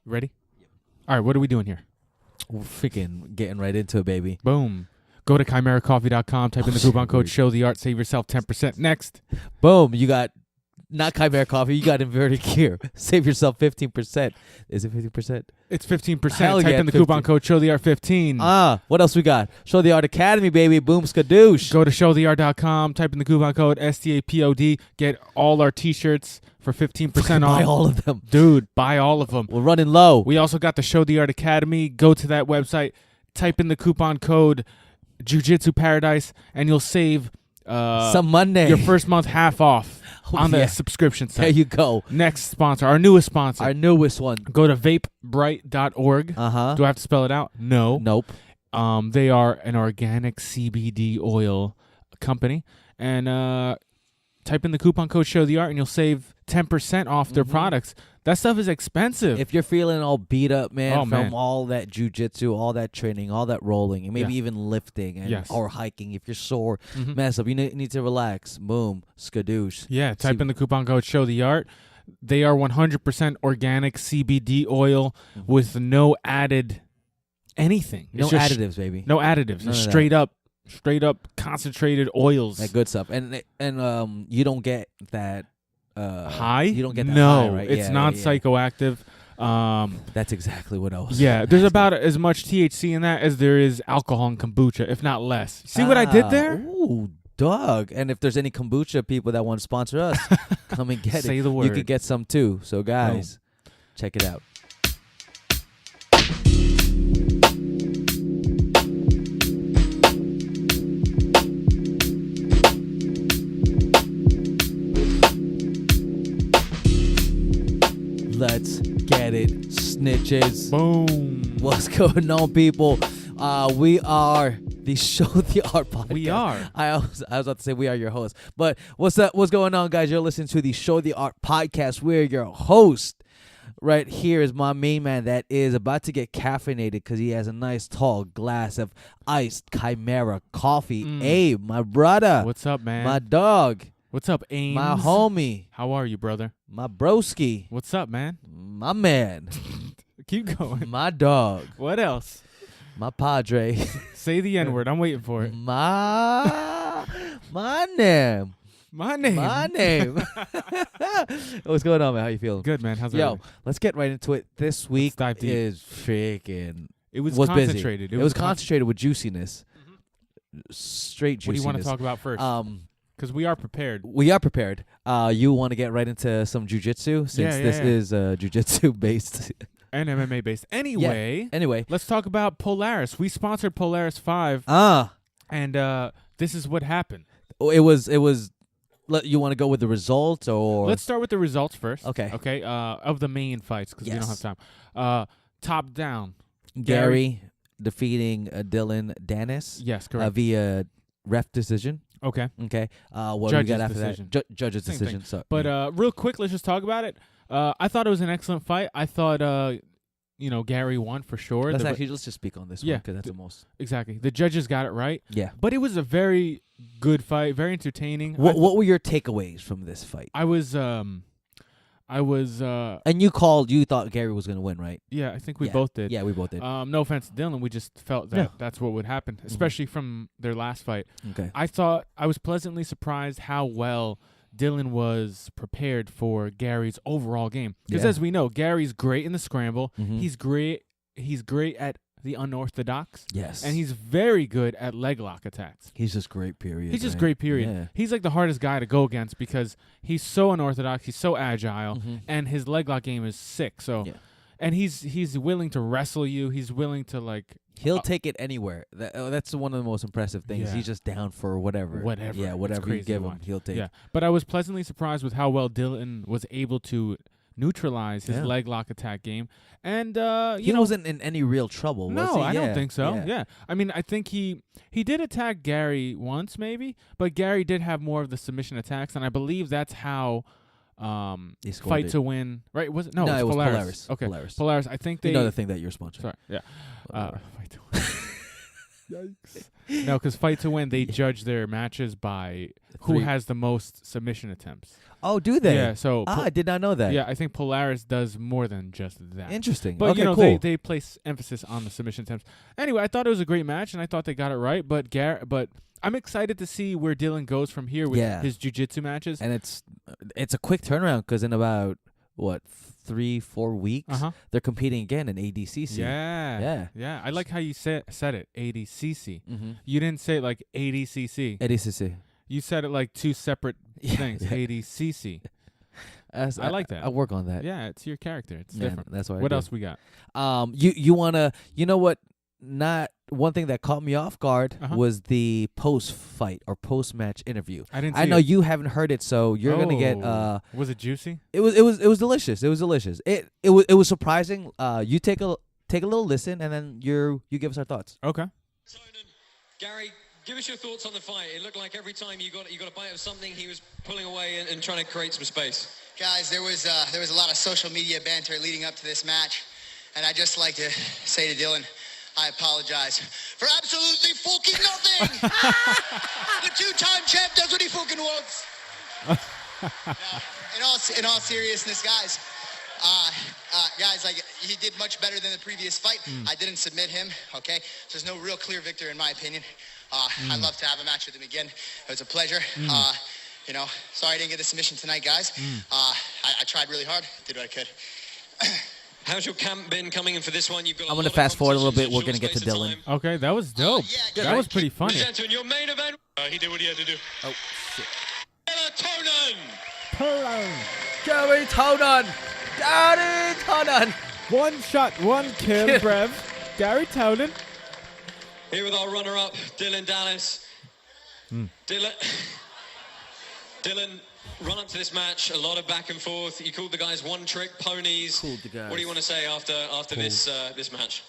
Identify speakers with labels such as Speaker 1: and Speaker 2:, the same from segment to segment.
Speaker 1: Ready? All right, what are we doing here?
Speaker 2: We're freaking getting right into it, baby.
Speaker 1: Boom. Go to chimeracoffee.com, type in the coupon code, show the art, save yourself 10%. Next.
Speaker 2: Boom. You got not Chimera Coffee, you got inverted gear. Save yourself 15%. Is it 15%?
Speaker 1: It's 15%.
Speaker 2: Hell
Speaker 1: Type
Speaker 2: yeah,
Speaker 1: in the coupon code, show the art 15.
Speaker 2: What else we got? Show the Art Academy, baby. Boom, skadoosh.
Speaker 1: Go to showtheart.com, type in the coupon code STAPOD, get all our t-shirts for 15% off.
Speaker 2: Buy all of them.
Speaker 1: Dude, buy all of them.
Speaker 2: We're running low.
Speaker 1: We also got the Show the Art Academy. Go to that website, type in the coupon code Jiu-Jitsu Paradise, and you'll save
Speaker 2: some Monday.
Speaker 1: your first month half off on the
Speaker 2: yeah.
Speaker 1: subscription site.
Speaker 2: There you go.
Speaker 1: Next sponsor, our newest sponsor.
Speaker 2: Our newest one.
Speaker 1: Go to vapebright.org.
Speaker 2: Uh-huh.
Speaker 1: Do I have to spell it out? No.
Speaker 2: Nope.
Speaker 1: They are an organic CBD oil company. And type in the coupon code Show the Art, and you'll save 10% off their products. That stuff is expensive.
Speaker 2: If you're feeling all beat up, man, from
Speaker 1: man.
Speaker 2: all that jiu-jitsu, all that training, all that rolling, and maybe even lifting and or hiking, if you're sore, mess up, you need to relax. Boom, skadoosh.
Speaker 1: Yeah, type in the coupon code Show the Art. They are 100% organic CBD oil with no added anything.
Speaker 2: No additives, baby.
Speaker 1: No additives.
Speaker 2: None
Speaker 1: It's
Speaker 2: of
Speaker 1: straight up concentrated oils.
Speaker 2: That good stuff. And you don't get that
Speaker 1: high?
Speaker 2: You don't get that
Speaker 1: no,
Speaker 2: high, right?
Speaker 1: it's non-psychoactive.
Speaker 2: That's exactly what I was.
Speaker 1: Yeah, there's about as much THC in that as there is alcohol in kombucha, if not less. See what I did there?
Speaker 2: Ooh, dog. And if there's any kombucha people that want to sponsor us, come and get it.
Speaker 1: Say the word.
Speaker 2: You could get some too. So guys, check it out. Let's get it, snitches.
Speaker 1: Boom.
Speaker 2: What's going on, people? We are the Show the Art podcast.
Speaker 1: We are.
Speaker 2: I was about to say we are your hosts. But what's up? What's going on, guys? You're listening to the Show the Art podcast. We're your host. Right here is my main man that is about to get caffeinated because he has a nice tall glass of iced Chimera coffee. Abe, my brother.
Speaker 1: What's up, man?
Speaker 2: My dog.
Speaker 1: What's up, Ames?
Speaker 2: My homie.
Speaker 1: How are you, brother?
Speaker 2: My broski.
Speaker 1: What's up, man?
Speaker 2: My man.
Speaker 1: Keep going.
Speaker 2: My dog.
Speaker 1: What else?
Speaker 2: My padre.
Speaker 1: Say the N-word. I'm waiting for it.
Speaker 2: My name.
Speaker 1: My name.
Speaker 2: My name. What's going on, man? How you feeling?
Speaker 1: Good, man. How's
Speaker 2: Yo,
Speaker 1: everything?
Speaker 2: let's get right into it. This week
Speaker 1: dive deep.
Speaker 2: is freaking...
Speaker 1: It was
Speaker 2: busy.
Speaker 1: concentrated.
Speaker 2: It was concentrated with juiciness. Straight juiciness.
Speaker 1: What do you want to talk about first? Because we are prepared.
Speaker 2: We are prepared. You want to get right into some jiu-jitsu since this is jiu-jitsu based
Speaker 1: and MMA based. Anyway, let's talk about Polaris. We sponsored Polaris 5. And this is what happened.
Speaker 2: It was. You want to go with the results or?
Speaker 1: Let's start with the results first.
Speaker 2: Okay.
Speaker 1: Okay. Of the main fights because we don't have time. Top down.
Speaker 2: Gary defeating Dillon Danis.
Speaker 1: Yes, correct.
Speaker 2: Via ref decision.
Speaker 1: Okay.
Speaker 2: What
Speaker 1: Judge's
Speaker 2: do we got after
Speaker 1: decision.
Speaker 2: that? Judge's
Speaker 1: Same
Speaker 2: decision.
Speaker 1: thing.
Speaker 2: So,
Speaker 1: but real quick, let's just talk about it. I thought it was an excellent fight. I thought, Gary won for sure.
Speaker 2: let's just speak on this one because that's the most.
Speaker 1: Exactly. The judges got it right.
Speaker 2: Yeah.
Speaker 1: But it was a very good fight, very entertaining.
Speaker 2: What were your takeaways from this fight?
Speaker 1: I was
Speaker 2: and you thought Gary was going to win, right?
Speaker 1: Yeah, I think we both did.
Speaker 2: Yeah, we both did.
Speaker 1: No offense to Dillon, we just felt that that's what would happen, especially from their last fight.
Speaker 2: Okay.
Speaker 1: I was pleasantly surprised how well Dillon was prepared for Gary's overall game. Because as we know, Gary's great in the scramble. He's great at the unorthodox.
Speaker 2: Yes.
Speaker 1: And he's very good at leg lock attacks.
Speaker 2: He's just great, period.
Speaker 1: He's just great, period.
Speaker 2: Yeah.
Speaker 1: He's like the hardest guy to go against because he's so unorthodox, he's so agile, and his leg lock game is sick. So, and he's willing to wrestle you. He's willing to
Speaker 2: he'll take it anywhere. That's one of the most impressive things.
Speaker 1: Yeah.
Speaker 2: He's just down for whatever. Yeah, whatever you give him, he'll take.
Speaker 1: Yeah, but I was pleasantly surprised with how well Dillon was able to neutralize his leg lock attack game, and
Speaker 2: he wasn't in any real trouble.
Speaker 1: No,
Speaker 2: was he?
Speaker 1: I don't think so. Yeah, I mean, I think he did attack Gary once, maybe, but Gary did have more of the submission attacks, and I believe that's how Fight to Win. Right? Was it? No, it was Polaris. Okay, Polaris. I think they.
Speaker 2: Another thing that you're sponsoring.
Speaker 1: Sorry. Yeah. Fight to Win. Yikes. No, because Fight to Win, they judge their matches by who has the most submission attempts.
Speaker 2: Oh, do they?
Speaker 1: Yeah. So
Speaker 2: I did not know that.
Speaker 1: Yeah, I think Polaris does more than just that.
Speaker 2: Interesting.
Speaker 1: But
Speaker 2: okay,
Speaker 1: you know,
Speaker 2: cool.
Speaker 1: they place emphasis on the submission attempts. Anyway, I thought it was a great match, and I thought they got it right. But I'm excited to see where Dillon goes from here with his jiu-jitsu matches.
Speaker 2: And it's a quick turnaround because in about 3-4 weeks they're competing again in ADCC.
Speaker 1: Yeah. I like how you said it, ADCC.
Speaker 2: Mm-hmm.
Speaker 1: You didn't say it like ADCC.
Speaker 2: ADCC.
Speaker 1: You said it like two separate things. ADCC. I like that.
Speaker 2: I'll work on that.
Speaker 1: Yeah, it's your character. It's different.
Speaker 2: That's why.
Speaker 1: What else we got?
Speaker 2: You wanna? You know what? Not one thing that caught me off guard was the post-fight or post-match interview.
Speaker 1: I didn't. See
Speaker 2: I know you haven't heard it, so you're gonna get.
Speaker 1: Was it juicy?
Speaker 2: It was delicious. It was delicious. It was surprising. You take a little listen, and then you give us our thoughts.
Speaker 1: Okay.
Speaker 3: Garry, give us your thoughts on the fight. It looked like every time you got a bite of something, he was pulling away and trying to create some space.
Speaker 4: Guys, there was a lot of social media banter leading up to this match, and I'd just like to say to Dillon, I apologize for absolutely fucking nothing. The two-time champ does what he fucking wants. Now, in all seriousness, guys, like he did much better than the previous fight. I didn't submit him. Okay, so there's no real clear victor in my opinion. I'd love to have a match with him again. It was a pleasure. Sorry I didn't get the submission tonight, guys. I tried really hard, did what I could.
Speaker 3: How's your camp been coming in for this one? You've got.
Speaker 2: I'm gonna fast forward a little bit. We're gonna get to Dillon.
Speaker 1: Okay, that was dope. That was pretty funny.
Speaker 3: Your main event.
Speaker 5: He did what he had to do.
Speaker 2: Oh shit.
Speaker 3: Garry Tonon.
Speaker 2: Garry Tonon.
Speaker 1: One shot, one kill, Brev. Garry Tonon.
Speaker 3: Here with our runner-up, Dillon Danis. Dylan, run up to this match, a lot of back and forth. You called the guys one-trick ponies.
Speaker 2: Cooled the guys.
Speaker 3: What do you want to say after this match?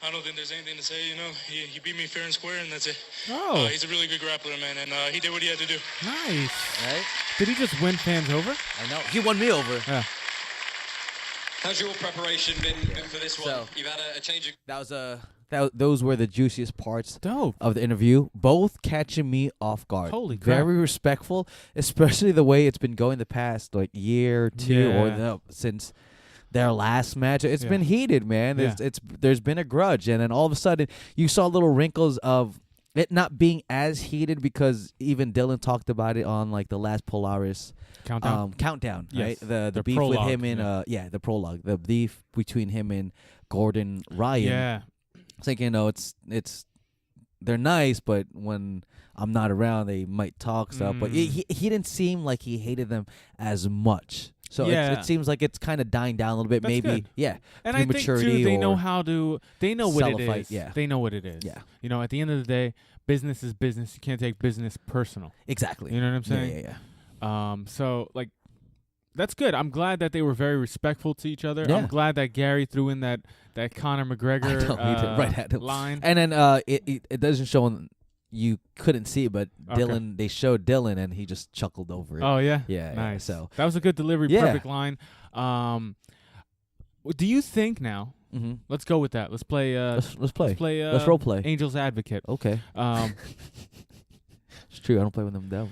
Speaker 5: I don't think there's anything to say. He beat me fair and square, and that's it.
Speaker 1: Oh.
Speaker 5: He's a really good grappler, man, and he did what he had to do.
Speaker 1: Nice.
Speaker 2: Right?
Speaker 1: Did he just win fans over?
Speaker 2: I know. He won me over.
Speaker 1: Yeah.
Speaker 3: How's your preparation been for this one?
Speaker 2: So,
Speaker 3: You've had a change of...
Speaker 2: Those were the juiciest parts
Speaker 1: Dope.
Speaker 2: of the interview, both catching me off guard.
Speaker 1: Holy crap.
Speaker 2: Very respectful, especially the way it's been going the past year or two since their last match. It's been heated, man. There's been a grudge, and then all of a sudden you saw little wrinkles of it not being as heated because even Dillon talked about it on the last Polaris countdown,
Speaker 1: yes.
Speaker 2: right? The beef
Speaker 1: prologue,
Speaker 2: with him and the prologue, the beef between him and Gordon Ryan.
Speaker 1: Yeah.
Speaker 2: It's it's they're nice, but when I'm not around, they might talk stuff. But he didn't seem like he hated them as much. So it seems like it's kind of dying down a little bit.
Speaker 1: That's
Speaker 2: maybe,
Speaker 1: good.
Speaker 2: yeah.
Speaker 1: And I think too, they know what it is.
Speaker 2: Yeah.
Speaker 1: They know what it is.
Speaker 2: Yeah.
Speaker 1: At the end of the day, business is business. You can't take business personal.
Speaker 2: Exactly.
Speaker 1: You know what I'm saying?
Speaker 2: Yeah.
Speaker 1: So that's good. I'm glad that they were very respectful to each other.
Speaker 2: Yeah.
Speaker 1: I'm glad that Garry threw in that Conor McGregor line.
Speaker 2: And then it doesn't show. You couldn't see it, but Dillon. They showed Dillon, and he just chuckled over it.
Speaker 1: Oh yeah,
Speaker 2: yeah.
Speaker 1: Nice.
Speaker 2: So
Speaker 1: that was a good delivery.
Speaker 2: Yeah.
Speaker 1: Perfect line. Do you think now?
Speaker 2: Mm-hmm.
Speaker 1: Let's go with that. Let's play.
Speaker 2: Let's play.
Speaker 1: Let's
Speaker 2: role play.
Speaker 1: Angel's Advocate.
Speaker 2: Okay. It's true. I don't play with them devils.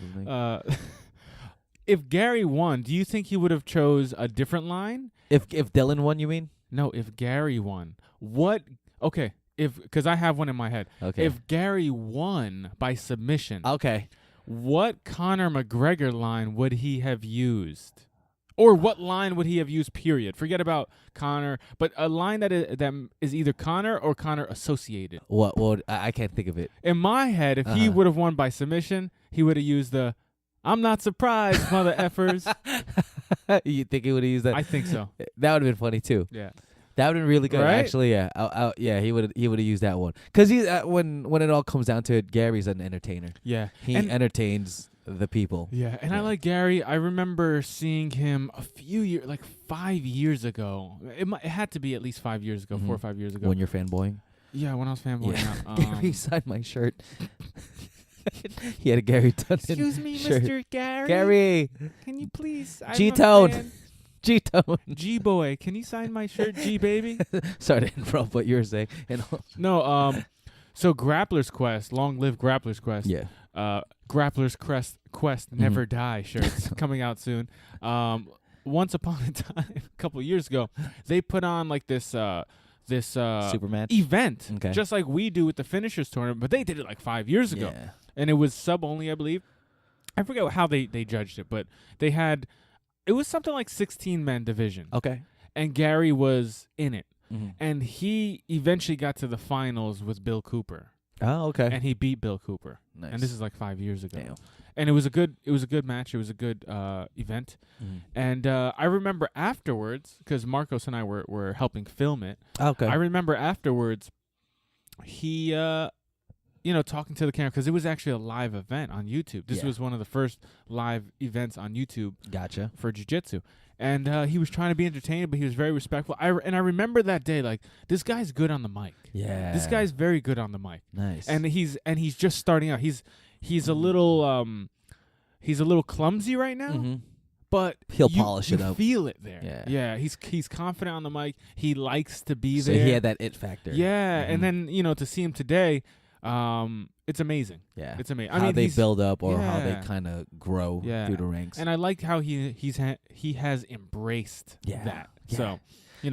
Speaker 1: If Garry won, do you think he would have chose a different line?
Speaker 2: If Dillon won, you mean?
Speaker 1: No, if Garry won. What? Okay. Because I have one in my head.
Speaker 2: Okay.
Speaker 1: If Garry won by submission,
Speaker 2: okay,
Speaker 1: what Conor McGregor line would he have used? Or what line would he have used, period? Forget about Conor, but a line that is either Conor or Conor associated.
Speaker 2: What? Well, I can't think of it.
Speaker 1: In my head, if he would have won by submission, he would have used the "I'm not surprised, mother effers."
Speaker 2: You think he would have used that?
Speaker 1: I think so.
Speaker 2: That would have been funny too.
Speaker 1: Yeah.
Speaker 2: That would have been really good,
Speaker 1: right?
Speaker 2: actually. Yeah, yeah, he would have used that one because he when it all comes down to it, Gary's an entertainer.
Speaker 1: Yeah,
Speaker 2: he entertains the people.
Speaker 1: Yeah, and I like Garry. I remember seeing him a few years, 5 years ago. It had to be at least 5 years ago, 4 or 5 years ago.
Speaker 2: When you're fanboying.
Speaker 1: Yeah, when I was fanboying.
Speaker 2: Yeah. Garry signed my shirt. He had a Garry Tonon.
Speaker 1: Excuse me,
Speaker 2: shirt.
Speaker 1: Mr. Garry.
Speaker 2: Gary,
Speaker 1: can you please?
Speaker 2: G-Tone. G-Tone.
Speaker 1: G-boy, can you sign my shirt, G-baby?
Speaker 2: Sorry to interrupt what you were saying.
Speaker 1: No, So Grappler's Quest, long live Grappler's Quest.
Speaker 2: Yeah.
Speaker 1: Grappler's Quest Never Die shirts coming out soon. Once upon a time, a couple of years ago, they put on like this
Speaker 2: super match
Speaker 1: event,
Speaker 2: Okay.
Speaker 1: just like we do with the finishers tournament, but they did it like 5 years ago,
Speaker 2: Yeah.
Speaker 1: and it was sub only, I believe. I forget how they judged it, but it was something like 16-man division.
Speaker 2: Okay.
Speaker 1: And Garry was in it.
Speaker 2: Mm-hmm.
Speaker 1: And he eventually got to the finals with Bill Cooper.
Speaker 2: Oh, okay.
Speaker 1: And he beat Bill Cooper.
Speaker 2: Nice.
Speaker 1: And this is like 5 years ago.
Speaker 2: Damn.
Speaker 1: And it was a good match. It was a good event.
Speaker 2: Mm-hmm.
Speaker 1: And I remember afterwards, because Marcos and I were helping film it.
Speaker 2: Okay.
Speaker 1: I remember afterwards, he, talking to the camera, because it was actually a live event on YouTube. This was one of the first live events on YouTube.
Speaker 2: Gotcha.
Speaker 1: For jiu-jitsu. And he was trying to be entertaining, but he was very respectful. I remember that day, like, this guy's good on the mic.
Speaker 2: Yeah.
Speaker 1: This guy's very good on the mic.
Speaker 2: Nice.
Speaker 1: And he's just starting out. He's a little clumsy right now.
Speaker 2: Mm-hmm.
Speaker 1: But
Speaker 2: he'll polish it up.
Speaker 1: You feel it there.
Speaker 2: Yeah.
Speaker 1: Yeah. He's confident on the mic. He likes to be
Speaker 2: so
Speaker 1: there.
Speaker 2: he had that it factor.
Speaker 1: Yeah.
Speaker 2: Mm-hmm.
Speaker 1: And then, to see him today, it's amazing.
Speaker 2: Yeah.
Speaker 1: It's amazing.
Speaker 2: How they build up or how they
Speaker 1: Yeah.
Speaker 2: kind of grow through the ranks.
Speaker 1: And I like how he has embraced that.
Speaker 2: Yeah.
Speaker 1: So,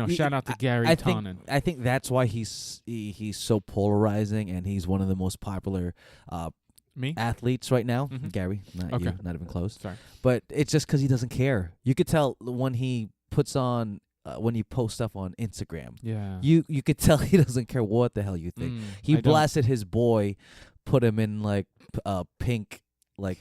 Speaker 1: shout out to Garry Tonon.
Speaker 2: I think that's why he's so polarizing, and he's one of the most popular
Speaker 1: Me?
Speaker 2: athletes right now.
Speaker 1: Mhm.
Speaker 2: Gary, not
Speaker 1: Okay.
Speaker 2: you, not even close.
Speaker 1: Sorry.
Speaker 2: But it's just because he doesn't care. You could tell when he puts on when you post stuff on Instagram.
Speaker 1: Yeah.
Speaker 2: You could tell he doesn't care what the hell you think. He
Speaker 1: I don't.
Speaker 2: blasted his boy, put him in like pink like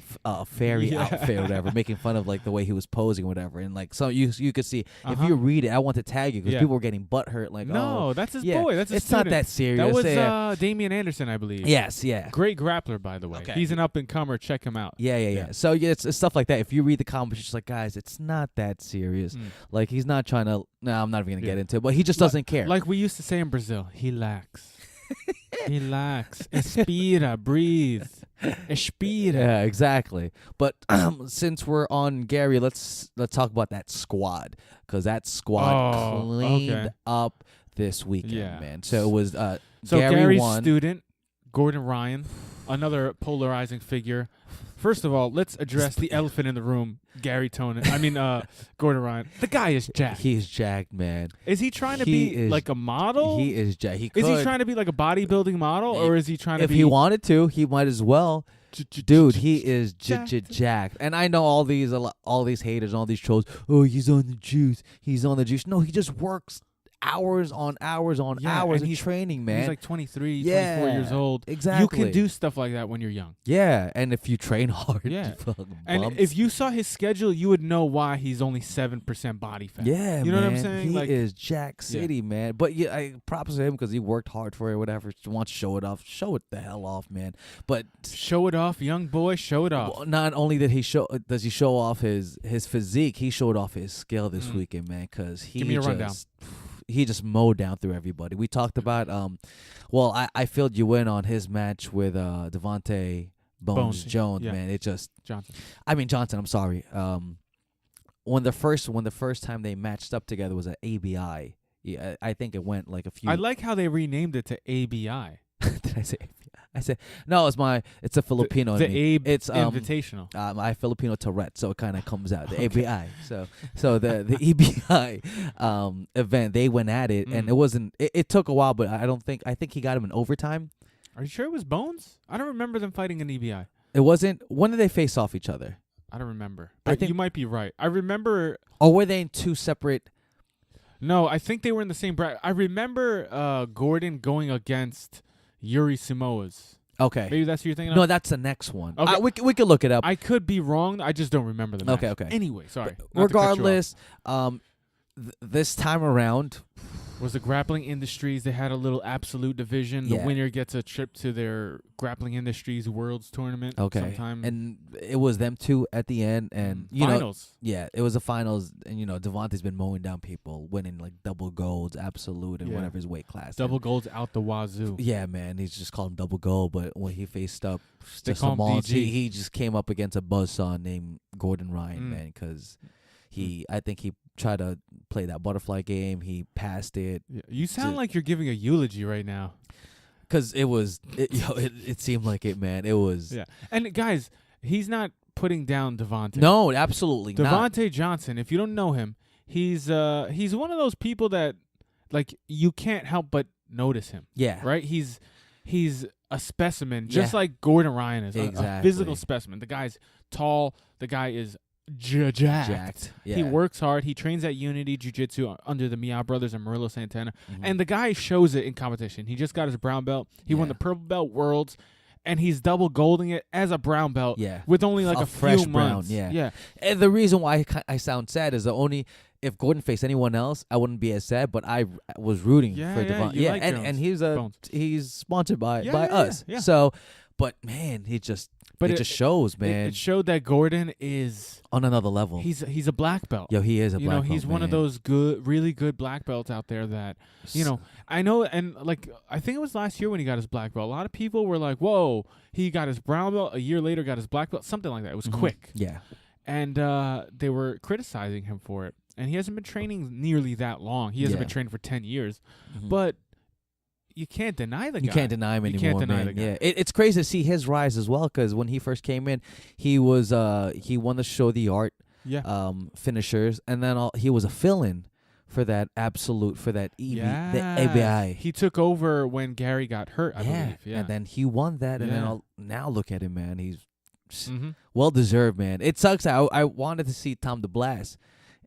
Speaker 2: fairy outfit or whatever, making fun of like the way he was posing or whatever. And like so you could see if you read it, I want to tag you because people were getting butthurt. Like
Speaker 1: no, that's his boy. That's his
Speaker 2: it's
Speaker 1: student.
Speaker 2: not that serious.
Speaker 1: That was Damian Anderson, I believe.
Speaker 2: Yes, yeah.
Speaker 1: Great grappler, by the way.
Speaker 2: Okay.
Speaker 1: He's an up and comer. Check him out.
Speaker 2: Yeah. So it's stuff like that. If you read the comments, it's just like, guys, it's not that serious. Like he's not trying to. No, I'm not even gonna get into it. But he just doesn't care.
Speaker 1: Like we used to say in Brazil, he lacks. He lacks. Inspira, breathe. Expira.
Speaker 2: Yeah, exactly. But since we're on Garry, let's talk about that squad, because that squad cleaned up this weekend, man. So it was
Speaker 1: Gary's
Speaker 2: won.
Speaker 1: student, Gordon Ryan, another polarizing figure. First of all, let's address the elephant in the room, Garry Tonon. I mean, Gordon Ryan. The guy is jacked.
Speaker 2: He's jacked, man.
Speaker 1: Is he trying to be like a model?
Speaker 2: He is jacked.
Speaker 1: Is he trying to be like a bodybuilding model, or is he trying to be?
Speaker 2: If he wanted to, he might as well. Dude, he is jacked. And I know all these haters, all these trolls. Oh, he's on the juice. He's on the juice. No, he just works hours on hours on hours of training, man.
Speaker 1: He's like 23, 24 years old.
Speaker 2: Exactly.
Speaker 1: You can do stuff like that when you're young.
Speaker 2: Yeah, and if you train hard.
Speaker 1: Yeah. And if you saw his schedule, you would know why he's only 7% body fat.
Speaker 2: Yeah,
Speaker 1: you know what I'm saying?
Speaker 2: He is Jack City, man. But yeah, I props to him because he worked hard for it, whatever. Wants to show it off. Show it the hell off, man. But
Speaker 1: show it off, young boy. Show it off.
Speaker 2: Well, not only does he show off his physique, he showed off his skill this weekend, man. Because
Speaker 1: give me a rundown.
Speaker 2: He just mowed down through everybody. We talked about, I filled you in on his match with Devontae Bones Jones, man. It just Johnson. I'm sorry. When the first time they matched up together was at ABI. Yeah, I think it went like a few.
Speaker 1: I like how they renamed it to ABI.
Speaker 2: Did I say ABI? I said no. It's a Filipino.
Speaker 1: The Abe
Speaker 2: it's
Speaker 1: Invitational.
Speaker 2: My Filipino Tourette, so it kind of comes out the ABI. So the EBI event, they went at it, and it wasn't. It took a while, but I think he got him in overtime.
Speaker 1: Are you sure it was Bones? I don't remember them fighting in EBI.
Speaker 2: It wasn't. When did they face off each other?
Speaker 1: I don't remember. But I think you might be right. I remember.
Speaker 2: Or were they in two separate?
Speaker 1: No, I think they were in the same bracket. I remember Gordon going against Yuri Samoas.
Speaker 2: Okay.
Speaker 1: Maybe that's what you're thinking of?
Speaker 2: No, that's the next one.
Speaker 1: Okay.
Speaker 2: We could look it up.
Speaker 1: I could be wrong. I just don't remember the match.
Speaker 2: Okay.
Speaker 1: Anyway, sorry.
Speaker 2: Regardless, this time around,
Speaker 1: was the Grappling Industries. They had a little absolute division. The winner gets a trip to their Grappling Industries Worlds Tournament.
Speaker 2: Okay.
Speaker 1: Sometime.
Speaker 2: And it was them two at the end. And
Speaker 1: finals.
Speaker 2: It was the finals. And, Devontae's been mowing down people, winning like double golds, absolute, and whatever his weight class.
Speaker 1: Double golds out the wazoo.
Speaker 2: Yeah, man. He's just called him double gold. But when he faced up,
Speaker 1: he
Speaker 2: just came up against a buzzsaw named Gordon Ryan, man, because I think he tried to play that butterfly game. He passed it.
Speaker 1: Yeah. You sound like you're giving a eulogy right now.
Speaker 2: because it seemed like it, man. It was.
Speaker 1: Yeah, and guys, he's not putting down Devontae.
Speaker 2: No, absolutely not.
Speaker 1: Devontae Johnson. If you don't know him, he's one of those people that like you can't help but notice him.
Speaker 2: Yeah.
Speaker 1: Right. He's a specimen, just like Gordon Ryan is.
Speaker 2: Exactly.
Speaker 1: A physical specimen. The guy's tall. The guy is jacked.
Speaker 2: Yeah.
Speaker 1: He works hard. He trains at Unity Jiu-Jitsu under the Miyao brothers and Murillo Santana. And the guy shows it in competition. He just got his brown belt. He won the purple belt worlds. And he's double golding it as a brown belt with only like a
Speaker 2: fresh
Speaker 1: few
Speaker 2: brown,
Speaker 1: months.
Speaker 2: yeah. And the reason why I sound sad is if Gordon faced anyone else, I wouldn't be as sad. But I was rooting for Devon.
Speaker 1: Yeah, like
Speaker 2: and he's sponsored by us.
Speaker 1: Yeah.
Speaker 2: So, but man, it just shows, man.
Speaker 1: It showed that Gordon is
Speaker 2: on another level.
Speaker 1: He's a black belt.
Speaker 2: Yo, he is a black belt.
Speaker 1: He's one of those really good black belts out there that, I know, and like I think it was last year when he got his black belt. A lot of people were like, "Whoa, he got his brown belt. A year later, got his black belt." Something like that. It was quick.
Speaker 2: Yeah.
Speaker 1: And they were criticizing him for it. And he hasn't been training nearly that long. He hasn't been training for 10 years. But you can't deny the guy.
Speaker 2: You can't deny him anymore,
Speaker 1: You can't deny
Speaker 2: man.
Speaker 1: the guy.
Speaker 2: Yeah, it's crazy to see his rise as well. Because when he first came in, he was he won the show the art finishers, and then he was a fill-in for that the ABI.
Speaker 1: He took over when Gary got hurt, I believe. Yeah,
Speaker 2: and then he won that, and then now look at him, man. He's well deserved, man. It sucks. I wanted to see Tom DeBlas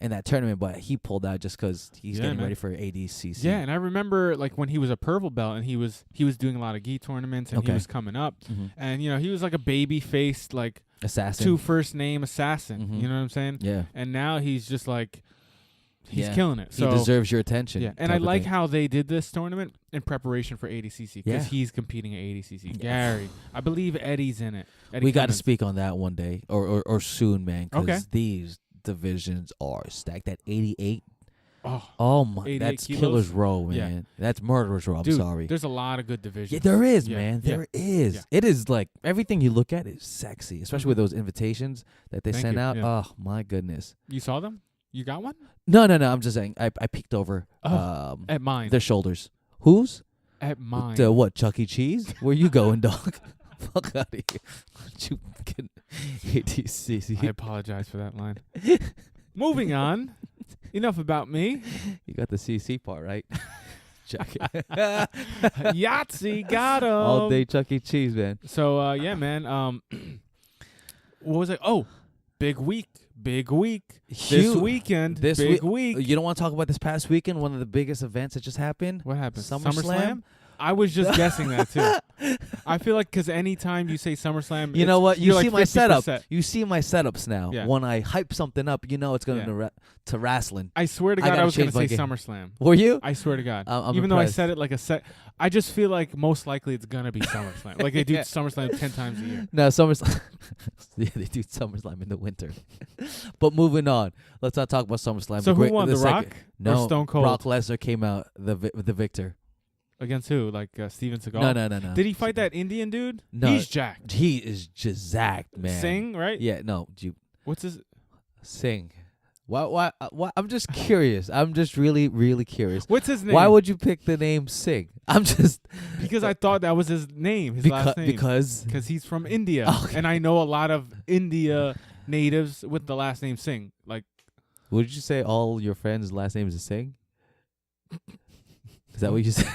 Speaker 2: in that tournament, but he pulled out just because he's getting ready for ADCC.
Speaker 1: Yeah, and I remember like when he was a purple belt and he was doing a lot of gi tournaments and he was coming up, and he was like a baby faced like
Speaker 2: assassin,
Speaker 1: 2 first name assassin. You know what I'm saying?
Speaker 2: Yeah.
Speaker 1: And now he's just like he's killing it. So
Speaker 2: he deserves your attention.
Speaker 1: Yeah, and I like how they did this tournament in preparation for ADCC because he's competing at ADCC. Gary, I believe Eddie's in it.
Speaker 2: We got to speak on that one day or soon, man. Because these divisions are stacked at 88. Oh my, that's
Speaker 1: kilos?
Speaker 2: killer's row, man.
Speaker 1: Yeah.
Speaker 2: That's murderer's row. I'm
Speaker 1: Dude,
Speaker 2: sorry.
Speaker 1: There's a lot of good divisions.
Speaker 2: Yeah, there is, man. There is.
Speaker 1: Yeah.
Speaker 2: It is like everything you look at is sexy, especially with those invitations that they send out.
Speaker 1: Yeah.
Speaker 2: Oh my goodness.
Speaker 1: You saw them? You got one?
Speaker 2: No. I'm just saying. I peeked over
Speaker 1: at mine.
Speaker 2: their shoulders. Whose?
Speaker 1: At mine.
Speaker 2: The what? Chuck E. Cheese? Where you going, dog? Fuck out of here. You can ADCC.
Speaker 1: I apologize for that line. Moving on. Enough about me.
Speaker 2: You got the CC part, right?
Speaker 1: Yahtzee got him.
Speaker 2: All day Chuck E. Cheese, man.
Speaker 1: So, yeah, man. What was it? Oh, big week. This weekend. Big week.
Speaker 2: You don't want to talk about this past weekend? One of the biggest events that just happened?
Speaker 1: What happened?
Speaker 2: SummerSlam?
Speaker 1: I was just guessing that, too. I feel like because anytime you say SummerSlam,
Speaker 2: you know what? You see
Speaker 1: like
Speaker 2: my setup.
Speaker 1: 50%.
Speaker 2: You see my setups now.
Speaker 1: Yeah.
Speaker 2: When I hype something up, you know it's going to wrestling.
Speaker 1: I swear to God, I was going to say SummerSlam.
Speaker 2: Were you?
Speaker 1: I swear to God.
Speaker 2: I'm
Speaker 1: Even
Speaker 2: impressed.
Speaker 1: though I said it like a set, I just feel like most likely it's going to be SummerSlam. Like they do SummerSlam 10 times a year.
Speaker 2: No, SummerSlam. Yeah, they do SummerSlam in the winter. But moving on. Let's not talk about SummerSlam.
Speaker 1: So who won, The Rock
Speaker 2: No,
Speaker 1: or Stone Cold?
Speaker 2: Brock Lesnar came out the victor.
Speaker 1: Against who? Like Steven Seagal?
Speaker 2: No.
Speaker 1: Did he fight that Indian dude?
Speaker 2: No.
Speaker 1: He's jacked.
Speaker 2: He is just zacked, man.
Speaker 1: Singh, right?
Speaker 2: Yeah, no.
Speaker 1: What's his?
Speaker 2: Singh. Why? I'm just curious. I'm just really, really curious.
Speaker 1: What's his name?
Speaker 2: Why would you pick the name Singh? I'm just...
Speaker 1: Because I thought that was his name, his last name.
Speaker 2: Because
Speaker 1: he's from India.
Speaker 2: Okay.
Speaker 1: And I know a lot of India natives with the last name Singh. Like,
Speaker 2: would you say all your friends' last names is Singh? Is that what you said?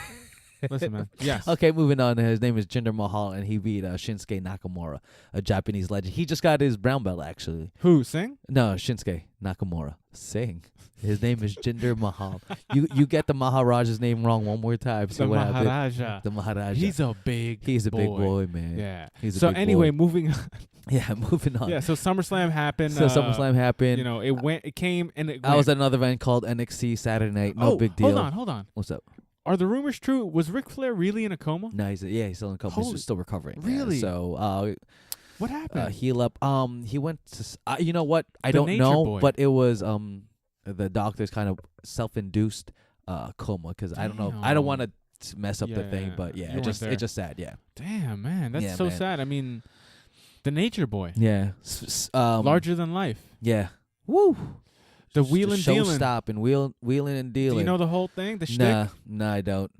Speaker 1: Listen, man. Yes.
Speaker 2: Okay, moving on. His name is Jinder Mahal, and he beat Shinsuke Nakamura, a Japanese legend. He just got his brown belt, actually.
Speaker 1: Who, Singh?
Speaker 2: No, Shinsuke Nakamura. Singh. His name is Jinder Mahal. You get the Maharaja's name wrong one more time.
Speaker 1: The Maharaja.
Speaker 2: The Maharaja.
Speaker 1: He's a big boy,
Speaker 2: man.
Speaker 1: Yeah.
Speaker 2: He's a
Speaker 1: so
Speaker 2: big
Speaker 1: anyway,
Speaker 2: boy.
Speaker 1: moving on.
Speaker 2: Yeah, moving on.
Speaker 1: Yeah, so SummerSlam happened.
Speaker 2: SummerSlam happened.
Speaker 1: You know, it came and it
Speaker 2: I was at another event called NXT Saturday Night. No big deal.
Speaker 1: Hold on.
Speaker 2: What's up?
Speaker 1: Are the rumors true? Was Ric Flair really in a coma?
Speaker 2: No, he's still in a coma. He's still recovering.
Speaker 1: Really?
Speaker 2: Yeah, so
Speaker 1: what happened?
Speaker 2: Heal up. He went to. You know what? I
Speaker 1: The
Speaker 2: don't
Speaker 1: Nature
Speaker 2: know,
Speaker 1: Boy.
Speaker 2: but it was the doctor's kind of self-induced coma because I don't know. I don't want to mess up the thing, but yeah, it's just sad. Yeah.
Speaker 1: Damn, man, that's so
Speaker 2: man.
Speaker 1: sad. I mean, the Nature Boy.
Speaker 2: Yeah.
Speaker 1: Larger than life.
Speaker 2: Yeah. Woo.
Speaker 1: The wheeling
Speaker 2: show
Speaker 1: dealing.
Speaker 2: stop and wheeling and dealing.
Speaker 1: Do you know the whole thing? The shtick?
Speaker 2: Nah, I don't.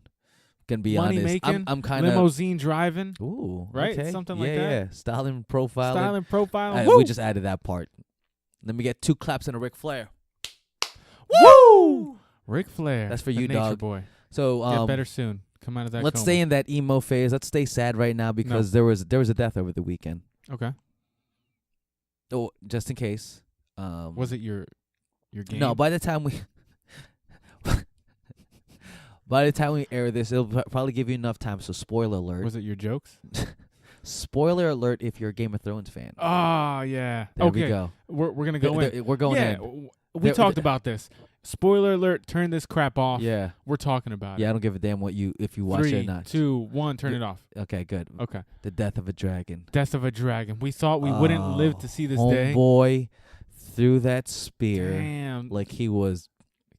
Speaker 2: Gonna be
Speaker 1: money
Speaker 2: honest.
Speaker 1: making,
Speaker 2: I'm kind of
Speaker 1: limousine driving.
Speaker 2: Ooh,
Speaker 1: right?
Speaker 2: Okay.
Speaker 1: Something
Speaker 2: yeah,
Speaker 1: like that.
Speaker 2: Yeah, styling, profiling.
Speaker 1: Styling, profiling.
Speaker 2: We just added that part. Let me get 2 claps and a Ric Flair.
Speaker 1: Woo! Ric Flair.
Speaker 2: That's for
Speaker 1: the
Speaker 2: you,
Speaker 1: nature
Speaker 2: dog.
Speaker 1: boy.
Speaker 2: So
Speaker 1: Get better soon. Come out of that.
Speaker 2: let's
Speaker 1: coma.
Speaker 2: stay in that emo phase. Let's stay sad right now because there was a death over the weekend.
Speaker 1: Okay.
Speaker 2: Oh, just in case.
Speaker 1: Was it your game?
Speaker 2: No, by the time we air this, it'll probably give you enough time. So spoiler alert.
Speaker 1: Was it your jokes?
Speaker 2: Spoiler alert if you're a Game of Thrones fan.
Speaker 1: Oh yeah.
Speaker 2: There
Speaker 1: okay.
Speaker 2: we go.
Speaker 1: We're gonna go in.
Speaker 2: We're going
Speaker 1: yeah,
Speaker 2: in.
Speaker 1: we talked about this. Spoiler alert! Turn this crap off.
Speaker 2: Yeah.
Speaker 1: We're talking about it.
Speaker 2: Yeah, I don't give a damn if you watch it or not.
Speaker 1: 3, 2, 1. Turn it off.
Speaker 2: Okay, good.
Speaker 1: Okay.
Speaker 2: The death of a dragon.
Speaker 1: Death of a dragon. We thought we wouldn't live to see this day.
Speaker 2: Homeboy threw that spear
Speaker 1: Damn.
Speaker 2: like he was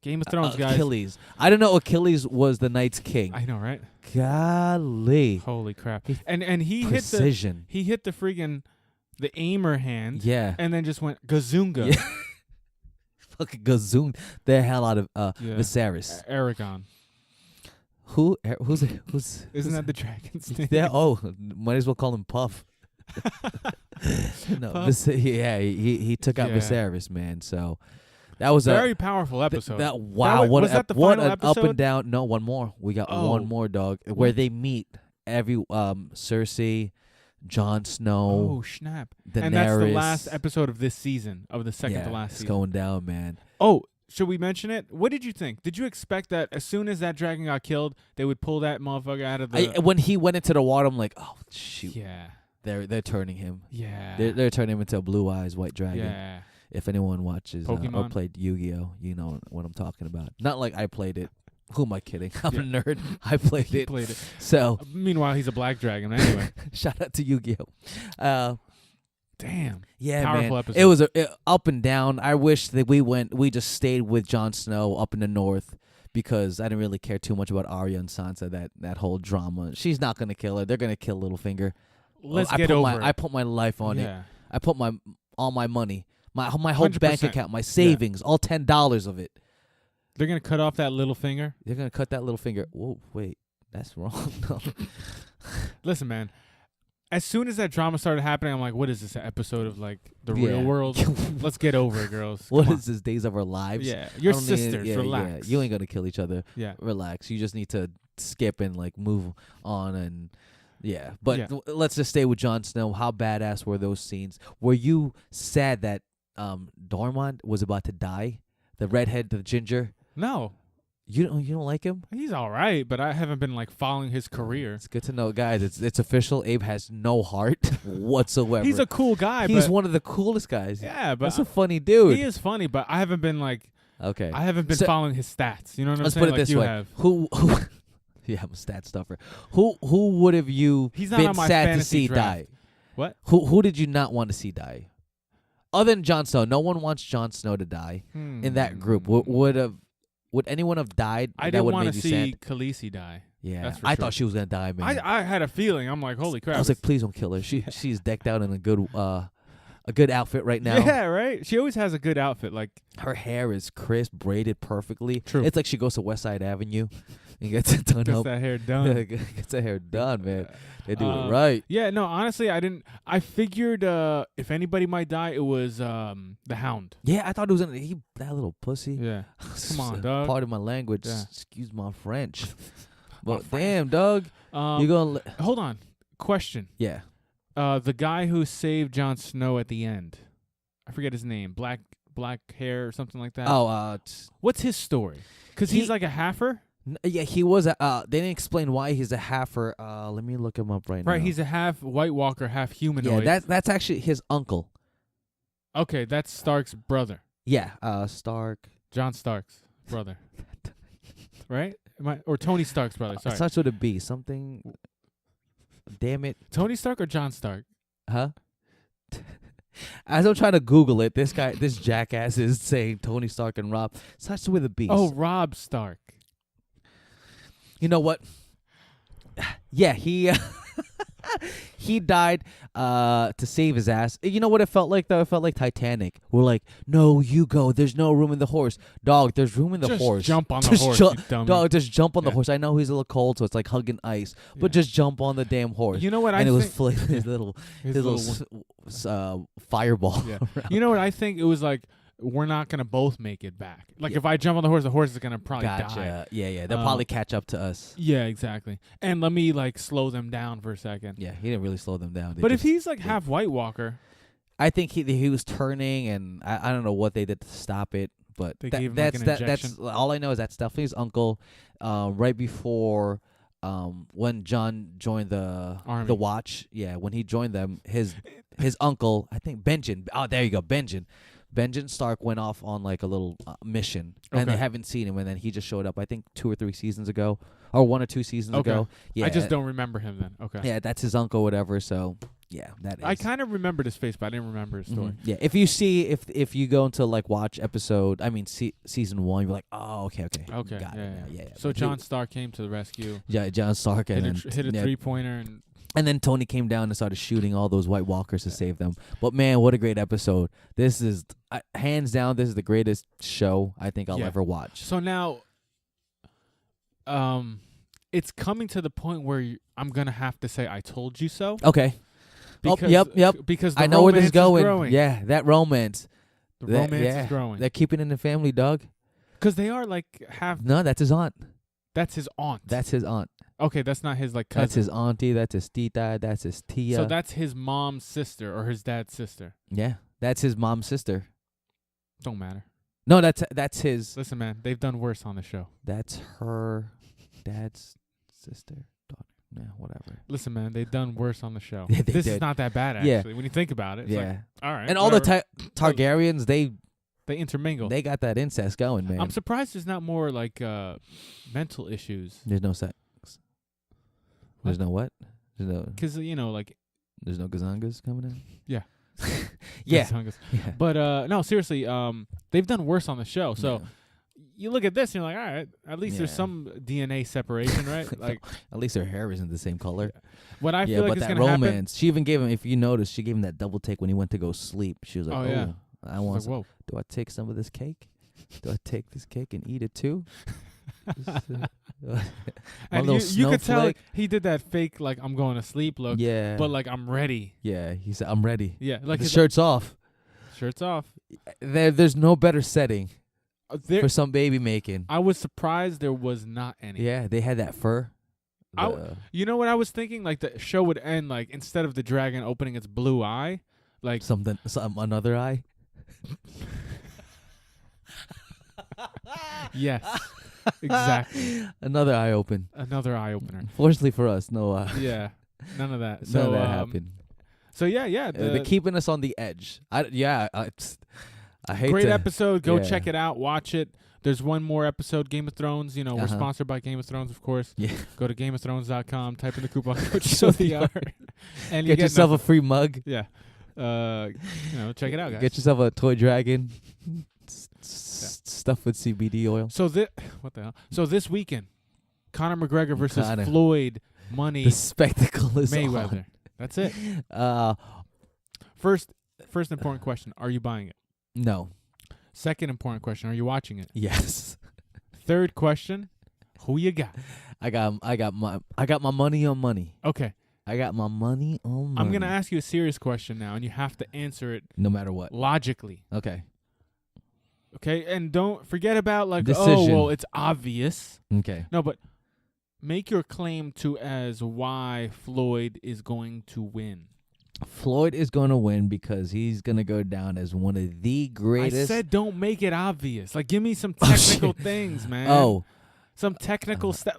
Speaker 1: Game of Thrones, guys.
Speaker 2: Achilles. I don't know. Achilles was the Night's King.
Speaker 1: I know, right?
Speaker 2: Golly.
Speaker 1: Holy crap! And he
Speaker 2: Precision.
Speaker 1: hit the freaking the aimer hand.
Speaker 2: Yeah.
Speaker 1: And then just went gazunga.
Speaker 2: Yeah. Fucking gazoon the hell out of Viserys.
Speaker 1: Aragon.
Speaker 2: Who's
Speaker 1: Isn't that the dragon's name?
Speaker 2: Yeah. Oh, might as well call him Puff. No.
Speaker 1: Puff?
Speaker 2: He took out
Speaker 1: Yeah.
Speaker 2: Viserys, man. So that was
Speaker 1: Very powerful episode.
Speaker 2: Was
Speaker 1: that the
Speaker 2: what
Speaker 1: final
Speaker 2: an
Speaker 1: episode?
Speaker 2: up and down. No, one more. We got one more, dog. Where they meet Cersei, Jon Snow.
Speaker 1: Oh snap!
Speaker 2: Daenerys.
Speaker 1: And that's the last episode of this season, of the second to last
Speaker 2: it's
Speaker 1: season.
Speaker 2: going down, man.
Speaker 1: Oh, should we mention it? What did you think? Did you expect that as soon as that dragon got killed, they would pull that motherfucker out of the?
Speaker 2: When he went into the water, I'm like, oh shoot.
Speaker 1: Yeah.
Speaker 2: They're turning him.
Speaker 1: Yeah.
Speaker 2: They're turning him into a blue eyes white dragon.
Speaker 1: Yeah.
Speaker 2: If anyone watches or
Speaker 1: Pokemon?
Speaker 2: played Yu-Gi-Oh, you know what I'm talking about. Not like I played it. Who am I kidding? I'm a nerd. I played
Speaker 1: He
Speaker 2: it.
Speaker 1: played it.
Speaker 2: So
Speaker 1: Meanwhile, he's a black dragon. Anyway.
Speaker 2: shout out to Yu-Gi-Oh.
Speaker 1: Damn.
Speaker 2: Yeah,
Speaker 1: Powerful
Speaker 2: man.
Speaker 1: episode.
Speaker 2: It was up and down. I wish that we just stayed with Jon Snow up in the north because I didn't really care too much about Arya and Sansa. That whole drama. She's not gonna kill her. They're gonna kill Littlefinger.
Speaker 1: Let's get over it.
Speaker 2: I put my life on it.
Speaker 1: Yeah.
Speaker 2: I put all my money, my whole bank
Speaker 1: 100%.
Speaker 2: account, my savings, all $10 of it.
Speaker 1: They're gonna cut off that little finger.
Speaker 2: They're gonna cut that little finger. Whoa, wait, that's wrong. No.
Speaker 1: Listen, man. As soon as that drama started happening, I'm like, what is this, an episode of, like, the
Speaker 2: Yeah.
Speaker 1: real world? Let's get over it, girls.
Speaker 2: What
Speaker 1: Come
Speaker 2: is this? Days of Our Lives?
Speaker 1: Yeah. Your
Speaker 2: I don't need-
Speaker 1: sisters,
Speaker 2: yeah,
Speaker 1: relax.
Speaker 2: Yeah. You ain't gonna kill each other.
Speaker 1: Yeah.
Speaker 2: Relax. You just need to skip and like move on and yeah. But
Speaker 1: Yeah.
Speaker 2: Let's just stay with Jon Snow. How badass were those scenes? Were you sad that Dormont was about to die? The redhead, the ginger.
Speaker 1: No.
Speaker 2: You don't like him?
Speaker 1: He's all right, but I haven't been, like, following his career.
Speaker 2: It's good to know, guys. It's official. Abe has no heart whatsoever.
Speaker 1: He's a cool guy,
Speaker 2: He's
Speaker 1: but
Speaker 2: one of the coolest guys.
Speaker 1: yeah, but
Speaker 2: That's a funny dude.
Speaker 1: he is funny, but I haven't been, like,
Speaker 2: Okay.
Speaker 1: I haven't been
Speaker 2: So-
Speaker 1: following his stats. You know what I'm
Speaker 2: Let's
Speaker 1: saying?
Speaker 2: put it
Speaker 1: like
Speaker 2: this
Speaker 1: you
Speaker 2: way.
Speaker 1: have.
Speaker 2: Who yeah, I'm a stat stuffer. Who would have you
Speaker 1: He's not
Speaker 2: been
Speaker 1: on my
Speaker 2: sad to
Speaker 1: fantasy
Speaker 2: see
Speaker 1: draft.
Speaker 2: die?
Speaker 1: What?
Speaker 2: Who did you not want to see die? Other than Jon Snow, no one wants Jon Snow to die in that group. Would anyone have died?
Speaker 1: I
Speaker 2: that
Speaker 1: didn't
Speaker 2: would
Speaker 1: want
Speaker 2: have
Speaker 1: to
Speaker 2: made you
Speaker 1: see
Speaker 2: sad?
Speaker 1: Khaleesi die.
Speaker 2: Yeah,
Speaker 1: that's for
Speaker 2: I
Speaker 1: sure.
Speaker 2: thought she was gonna die, man.
Speaker 1: I had a feeling. I'm like, holy crap.
Speaker 2: I was like, please don't kill her. She's decked out in a good outfit right now.
Speaker 1: Yeah, right? She always has a good outfit. Like,
Speaker 2: Her hair is crisp, braided perfectly.
Speaker 1: True.
Speaker 2: It's like she goes to West Side Avenue and gets it done
Speaker 1: gets
Speaker 2: up.
Speaker 1: that hair done.
Speaker 2: Gets her hair done, man. They do
Speaker 1: Um,
Speaker 2: it right.
Speaker 1: Yeah, no, honestly, I figured if anybody might die, it was the Hound.
Speaker 2: Yeah, I thought it was that little pussy.
Speaker 1: Yeah. Come on, dog.
Speaker 2: Pardon my language.
Speaker 1: Yeah.
Speaker 2: Excuse my French. But damn, dog, you gonna
Speaker 1: Hold on. Question.
Speaker 2: yeah.
Speaker 1: The guy who saved Jon Snow at the end. I forget his name. Black hair or something like that.
Speaker 2: Oh,
Speaker 1: What's his story? Because he's like a halfer?
Speaker 2: yeah, he was. They didn't explain why he's a halfer. Let me look him up right now.
Speaker 1: Right, he's a half White Walker, half humanoid.
Speaker 2: yeah. That's actually his uncle.
Speaker 1: Okay, that's Stark's brother.
Speaker 2: Yeah, Stark.
Speaker 1: Jon Stark's brother. Right? Or Tony Stark's brother.
Speaker 2: It
Speaker 1: Sorry.
Speaker 2: starts with a B. Something. Damn it.
Speaker 1: Tony Stark or Jon Stark?
Speaker 2: Huh? As I'm trying to Google it, this jackass is saying Tony Stark and Rob. Starts with a B.
Speaker 1: Oh, Rob Stark.
Speaker 2: You know what? Yeah, he He died to save his ass. You know what it felt like, though? It felt like Titanic. We're like, no, you go. There's no room in the horse. Dog, there's room in the horse.
Speaker 1: Just jump on the horse, you dummy.
Speaker 2: Dog, just jump on the horse. I know he's a little cold, so it's like hugging ice. But just jump on the damn horse.
Speaker 1: You know what
Speaker 2: and
Speaker 1: I
Speaker 2: it
Speaker 1: think?
Speaker 2: was his little fireball.
Speaker 1: Yeah. You know what I think? It was like, we're not going to both make it back. Like, if I jump on the horse is going to probably die.
Speaker 2: Yeah. They'll probably catch up to us.
Speaker 1: Yeah, exactly. And let me, like, slow them down for a second.
Speaker 2: Yeah, he didn't really slow them down.
Speaker 1: But if he's, like, half White Walker.
Speaker 2: I think he was turning, and I don't know what they did to stop it. But that's all I know is that's Stephanie's uncle. Right before when John joined the
Speaker 1: Army.
Speaker 2: the Watch. Yeah, when he joined them, his uncle, I think Benjen. Oh, there you go, Benjen Stark went off on like a little mission, and they haven't seen him, and then he just showed up, I think 2 or 3 seasons ago, or 1 or 2 seasons ago. Yeah,
Speaker 1: I just don't remember him then. Okay.
Speaker 2: Yeah, that's his uncle, whatever. So yeah, that is.
Speaker 1: I kind of remembered his face, but I didn't remember his story.
Speaker 2: Yeah, if you go into like watch season 1, you're like, oh, okay, got it. Yeah.
Speaker 1: So John Stark came to the rescue.
Speaker 2: Yeah, John Stark
Speaker 1: hit a 3-pointer
Speaker 2: and then Tony came down and started shooting all those White Walkers to save them. But man, what a great episode! This is hands down. This is the greatest show I think I'll ever watch.
Speaker 1: So now, it's coming to the point where I'm gonna have to say I told you so.
Speaker 2: Okay.
Speaker 1: Because,
Speaker 2: yep.
Speaker 1: Because the
Speaker 2: I know where this is going.
Speaker 1: Growing.
Speaker 2: Yeah, that romance.
Speaker 1: The romance is growing.
Speaker 2: They're keeping it in the family, dog.
Speaker 1: Because they are like half.
Speaker 2: No, that's his aunt.
Speaker 1: That's his aunt.
Speaker 2: That's his aunt.
Speaker 1: Okay, that's not his like cousin.
Speaker 2: That's his auntie. That's his tita. That's his tia.
Speaker 1: So that's his mom's sister or his dad's sister.
Speaker 2: Yeah, that's his mom's sister.
Speaker 1: Don't matter.
Speaker 2: No, that's his.
Speaker 1: Listen, man, they've done worse on the show.
Speaker 2: That's her dad's sister, daughter. Yeah, whatever.
Speaker 1: Listen, man, they've done worse on the show.
Speaker 2: Yeah,
Speaker 1: this is not that bad, actually. When you think about it. It's like, all right.
Speaker 2: And all the Targaryens, they
Speaker 1: intermingle.
Speaker 2: They got that incest going, man.
Speaker 1: I'm surprised there's not more like mental issues.
Speaker 2: There's no sex. There's no what? There's no.
Speaker 1: Because like.
Speaker 2: There's no gazangas coming in.
Speaker 1: Yeah.
Speaker 2: Yeah.
Speaker 1: But no, seriously, they've done worse on the show. So you look at this, and you're like, all right, at least there's some DNA separation, right? Like,
Speaker 2: at least her hair isn't the same color.
Speaker 1: What I feel like is
Speaker 2: going
Speaker 1: to
Speaker 2: happen.
Speaker 1: Romance.
Speaker 2: She even gave him. If you notice, she gave him that double take when he went to go sleep. She was like, "Oh, yeah. I want. Like, do I take some of this cake? Do I take this cake and eat it too?"
Speaker 1: And you could tell he did that fake like I'm going to sleep look. Yeah. But like I'm ready.
Speaker 2: Yeah, he said I'm ready.
Speaker 1: Yeah, like
Speaker 2: the shirt's off.
Speaker 1: Shirt's off.
Speaker 2: There's no better setting for some baby making.
Speaker 1: I was surprised there was not any.
Speaker 2: Yeah, they had that fur.
Speaker 1: You know what I was thinking? Like the show would end like instead of the dragon opening its blue eye, like
Speaker 2: another eye.
Speaker 1: Yes. Exactly.
Speaker 2: Another eye open.
Speaker 1: Another eye opener.
Speaker 2: Fortunately for us, no.
Speaker 1: Yeah, none of that.
Speaker 2: None of that happened.
Speaker 1: So yeah.
Speaker 2: They're keeping us on the edge. I hate.
Speaker 1: Great episode. Go check it out. Watch it. There's one more episode. Game of Thrones. We're sponsored by Game of Thrones, of course. Yeah. Go to GameOfThrones.com. Type in the coupon code ShowTheArt, and
Speaker 2: get yourself a free mug.
Speaker 1: Yeah. Check it out, guys.
Speaker 2: Get yourself a toy dragon. Stuff with CBD oil.
Speaker 1: So what the hell? So this weekend, Conor McGregor versus Floyd Money.
Speaker 2: The spectacle is
Speaker 1: Mayweather.
Speaker 2: On.
Speaker 1: That's it. First important question: are you buying it?
Speaker 2: No.
Speaker 1: Second important question: are you watching it?
Speaker 2: Yes.
Speaker 1: Third question: who you got?
Speaker 2: I got my money on money.
Speaker 1: Okay.
Speaker 2: I got my money on money.
Speaker 1: I'm gonna ask you a serious question now, and you have to answer it
Speaker 2: no matter what.
Speaker 1: Logically.
Speaker 2: Okay,
Speaker 1: and don't forget about like,
Speaker 2: decision.
Speaker 1: It's obvious.
Speaker 2: Okay.
Speaker 1: No, but make your claim as why Floyd is going to win.
Speaker 2: Floyd is going to win because he's going to go down as one of the greatest.
Speaker 1: I said don't make it obvious. Like, give me some technical things, man. Some technical stuff.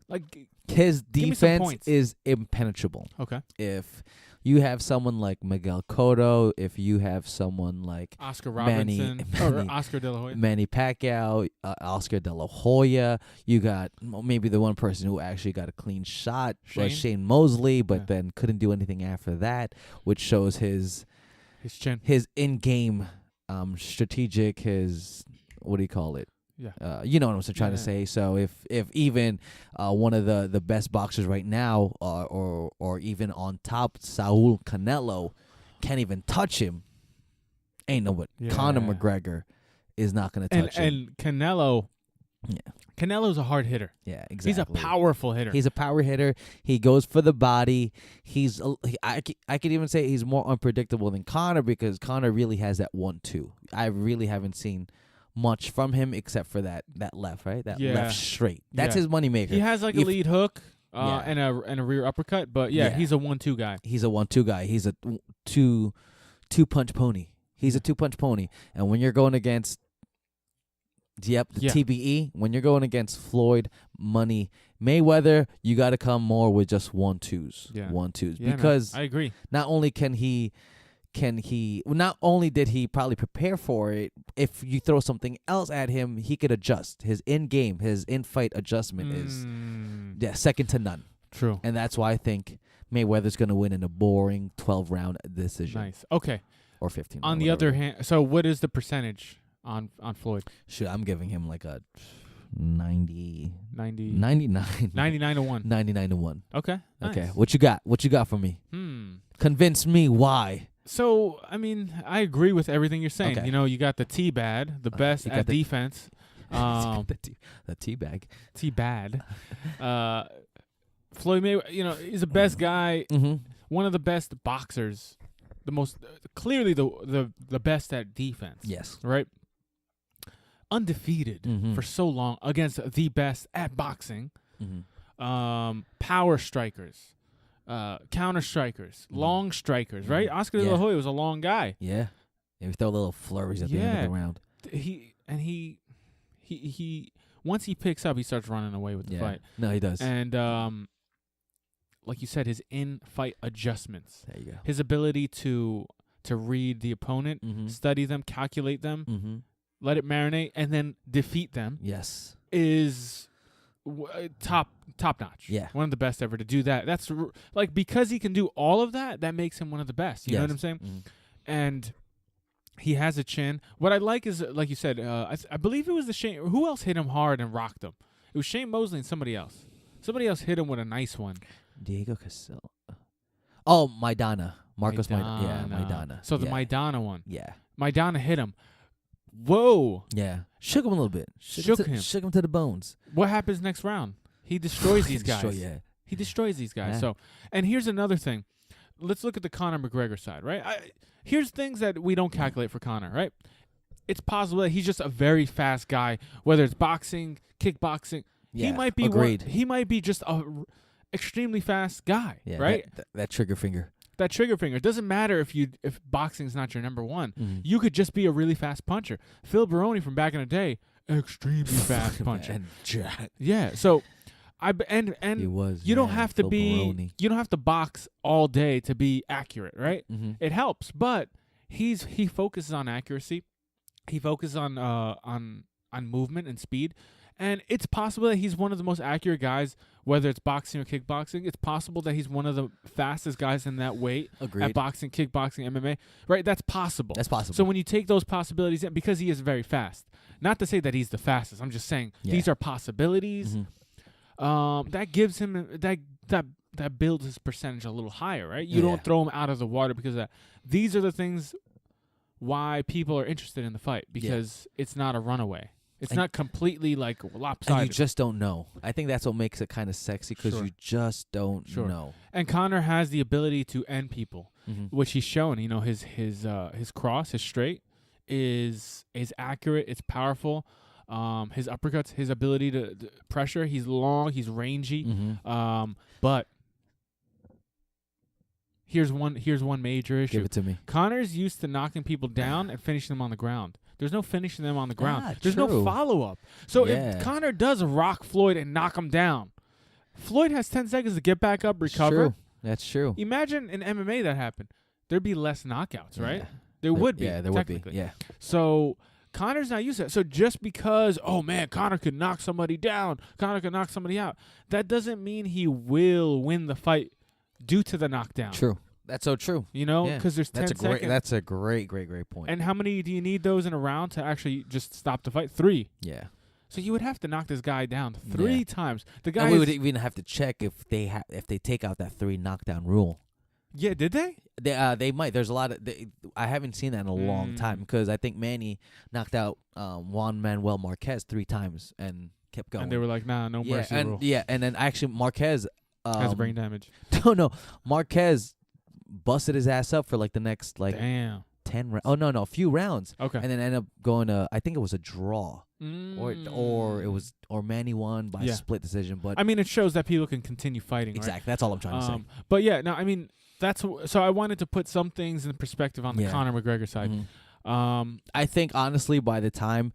Speaker 1: Like
Speaker 2: his defense is impenetrable.
Speaker 1: Okay.
Speaker 2: If you have someone like Miguel Cotto, if you have someone like
Speaker 1: Oscar Robertson or Oscar De La Hoya,
Speaker 2: Manny Pacquiao, Oscar De La Hoya, you got maybe the one person who actually got a clean shot was Shane Mosley, but then couldn't do anything after that, which shows his
Speaker 1: chin,
Speaker 2: his in-game strategic, his what do you call it?
Speaker 1: Yeah.
Speaker 2: You know what I'm trying to say. So if even one of the best boxers right now, or even on top, Saul Canelo, can't even touch him, ain't nobody.
Speaker 1: Yeah.
Speaker 2: Conor McGregor is not going to touch him.
Speaker 1: And Canelo. Yeah. Canelo's a hard hitter.
Speaker 2: Yeah, exactly.
Speaker 1: He's a powerful hitter.
Speaker 2: He's a power hitter. He goes for the body. I could even say he's more unpredictable than Conor, because Conor really has that 1-2. I really haven't seen much from him except for that left, right? That left straight. That's his moneymaker.
Speaker 1: He has like a lead hook and a rear uppercut, but he's a 1-2 guy.
Speaker 2: He's a 1-2 guy. He's a two punch pony. He's a 2-punch pony. And when you're going against TBE, when you're going against Floyd Money Mayweather, you got to come more with just 1-2s.
Speaker 1: Yeah.
Speaker 2: 1-2s.
Speaker 1: Yeah,
Speaker 2: because
Speaker 1: I agree.
Speaker 2: Not only not only did he probably prepare for it, if you throw something else at him, he could adjust. His in-game, his in-fight adjustment is second to none.
Speaker 1: True.
Speaker 2: And that's why I think Mayweather's going to win in a boring 12-round decision.
Speaker 1: Nice. Okay.
Speaker 2: Or 15.
Speaker 1: On the other hand, so what is the percentage on Floyd?
Speaker 2: Shoot, I'm giving him like a 99.
Speaker 1: 99-1.
Speaker 2: 99-1.
Speaker 1: Okay. Nice.
Speaker 2: Okay. What you got? What you got for me? Convince me why.
Speaker 1: So, I mean, I agree with everything you're saying.
Speaker 2: Okay.
Speaker 1: You know, you got the T-Bad, the best at defense.
Speaker 2: The T-bag.
Speaker 1: T-Bad. Floyd Mayweather, he's the best guy, one of the best boxers, the most clearly the best at defense.
Speaker 2: Yes.
Speaker 1: Right? Undefeated for so long against the best at boxing. Power strikers. Counter strikers, long strikers, right? Oscar De La Hoya was a long guy.
Speaker 2: Yeah. He throw little flurries at the end of the round.
Speaker 1: He once he picks up, he starts running away with the fight.
Speaker 2: No, he does.
Speaker 1: And like you said, his in-fight adjustments,
Speaker 2: there you go.
Speaker 1: his ability to read the opponent, study them, calculate them, let it marinate, and then defeat them.
Speaker 2: Yes,
Speaker 1: is top notch.
Speaker 2: Yeah,
Speaker 1: one of the best ever to do that. That's like, because he can do all of that, that makes him one of the best. You know what I'm saying? And he has a chin. What I like is, like you said, I believe it was the Shane. Who else hit him hard and rocked him? It was Shane Mosley and somebody else. Somebody else hit him with a nice one.
Speaker 2: Diego Castillo. Oh, Maidana. Marcos Maidana. Yeah, Maidana.
Speaker 1: So the Maidana one.
Speaker 2: Yeah.
Speaker 1: Maidana hit him. Whoa.
Speaker 2: Yeah. Shook him a little bit. Shook him to the bones.
Speaker 1: What happens next round? He destroys these guys. He destroys these guys.
Speaker 2: Yeah.
Speaker 1: So, and here's another thing. Let's look at the Conor McGregor side, right? Here's things that we don't calculate for Conor, right? It's possible that he's just a very fast guy, whether it's boxing, kickboxing.
Speaker 2: Yeah,
Speaker 1: he might be
Speaker 2: agreed.
Speaker 1: He might be just a extremely fast guy, right?
Speaker 2: That trigger finger.
Speaker 1: That trigger finger. It doesn't matter if boxing's not your number one. You could just be a really fast puncher. Phil Baroni from back in the day, extremely fast puncher.
Speaker 2: And Jack.
Speaker 1: Yeah. So,
Speaker 2: he was.
Speaker 1: You don't have to
Speaker 2: Phil
Speaker 1: be.
Speaker 2: Baroni.
Speaker 1: You don't have to box all day to be accurate, right? It helps, but he focuses on accuracy. He focuses on movement and speed. And it's possible that he's one of the most accurate guys, whether it's boxing or kickboxing. It's possible that he's one of the fastest guys in that weight.
Speaker 2: Agreed.
Speaker 1: At boxing, kickboxing, MMA. Right? That's possible.
Speaker 2: That's possible.
Speaker 1: So when you take those possibilities in, because he is very fast, not to say that he's the fastest, I'm just saying these are possibilities. That gives him that builds his percentage a little higher, right? You don't throw him out of the water because of that. These are the things why people are interested in the fight, because it's not a runaway. It's not completely like lopsided.
Speaker 2: And you just don't know. I think that's what makes it kind of sexy, because you just don't know.
Speaker 1: And Conor has the ability to end people, which he's shown. You know, his cross, his straight, is accurate. It's powerful. His uppercuts, his ability to pressure. He's long. He's rangy. But here's one major issue.
Speaker 2: Give it to me.
Speaker 1: Conor's used to knocking people down and finishing them on the ground. There's no finishing them on the ground. There's
Speaker 2: true.
Speaker 1: no follow-up. So if Conor does rock Floyd and knock him down, Floyd has 10 seconds to get back up, recover.
Speaker 2: True. That's true.
Speaker 1: Imagine in MMA that happened. There'd be less knockouts, right? There would be.
Speaker 2: Yeah, there would be. Yeah.
Speaker 1: So Conor's not used to that. So just because, oh, man, Conor could knock somebody down, Conor could knock somebody out, that doesn't mean he will win the fight due to the knockdown.
Speaker 2: True. That's so true.
Speaker 1: You know, because there's 10 seconds.
Speaker 2: That's a great point.
Speaker 1: And how many do you need those in a round to actually just stop the fight? 3.
Speaker 2: Yeah.
Speaker 1: So you would have to knock this guy down 3 times. The guy.
Speaker 2: And we would even have to check if they take out that 3 knockdown rule.
Speaker 1: Yeah, did they?
Speaker 2: They might. There's a lot of. I haven't seen that in a long time because I think Manny knocked out Juan Manuel Marquez 3 times and kept going.
Speaker 1: And they were like, nah, no mercy rule.
Speaker 2: And then actually Marquez
Speaker 1: has brain damage.
Speaker 2: No, Marquez busted his ass up for like the next like
Speaker 1: Damn.
Speaker 2: 10 a few rounds.
Speaker 1: Okay.
Speaker 2: And then ended up going to, I think it was a draw. Or Manny won by split decision. But
Speaker 1: I mean, it shows that people can continue fighting.
Speaker 2: Exactly.
Speaker 1: Right?
Speaker 2: That's all I'm trying to say.
Speaker 1: But yeah, no, I mean, so I wanted to put some things in perspective on the Conor McGregor side.
Speaker 2: I think honestly, by the time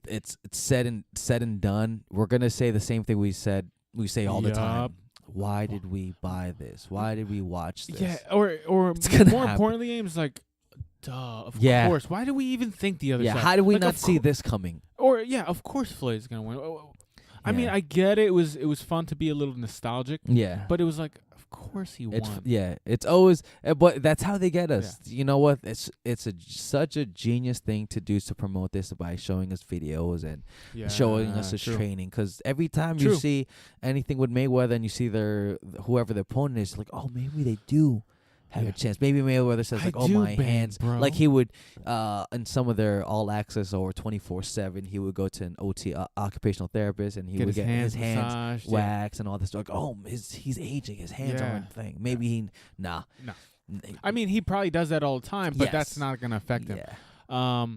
Speaker 2: it's said and done, we're gonna say the same thing we say all the time. Why did we buy this? Why did we watch this?
Speaker 1: Yeah, or more importantly, Ames, like, duh, of course. Why do we even think the other side?
Speaker 2: How did we not see this coming?
Speaker 1: Or of course Floyd's gonna win. I mean, I get it. It was fun to be a little nostalgic.
Speaker 2: Yeah,
Speaker 1: but it was like, of course he won.
Speaker 2: It's always, but that's how they get us. Yeah. You know what? It's such a genius thing to do to promote this by showing us videos and showing us his training. Because every time you see anything with Mayweather and you see whoever the opponent is, like, oh, maybe they do have a chance. Maybe Mayweather says like, "Oh, my hands,"
Speaker 1: bro.
Speaker 2: Like he would, in some of their all access or 24/7, he would go to an OT occupational therapist and he would get his hands waxed and all this. Like, oh, he's aging. His hands aren't thing. Maybe no.
Speaker 1: I mean, he probably does that all the time, but that's not gonna affect him.
Speaker 2: Yeah.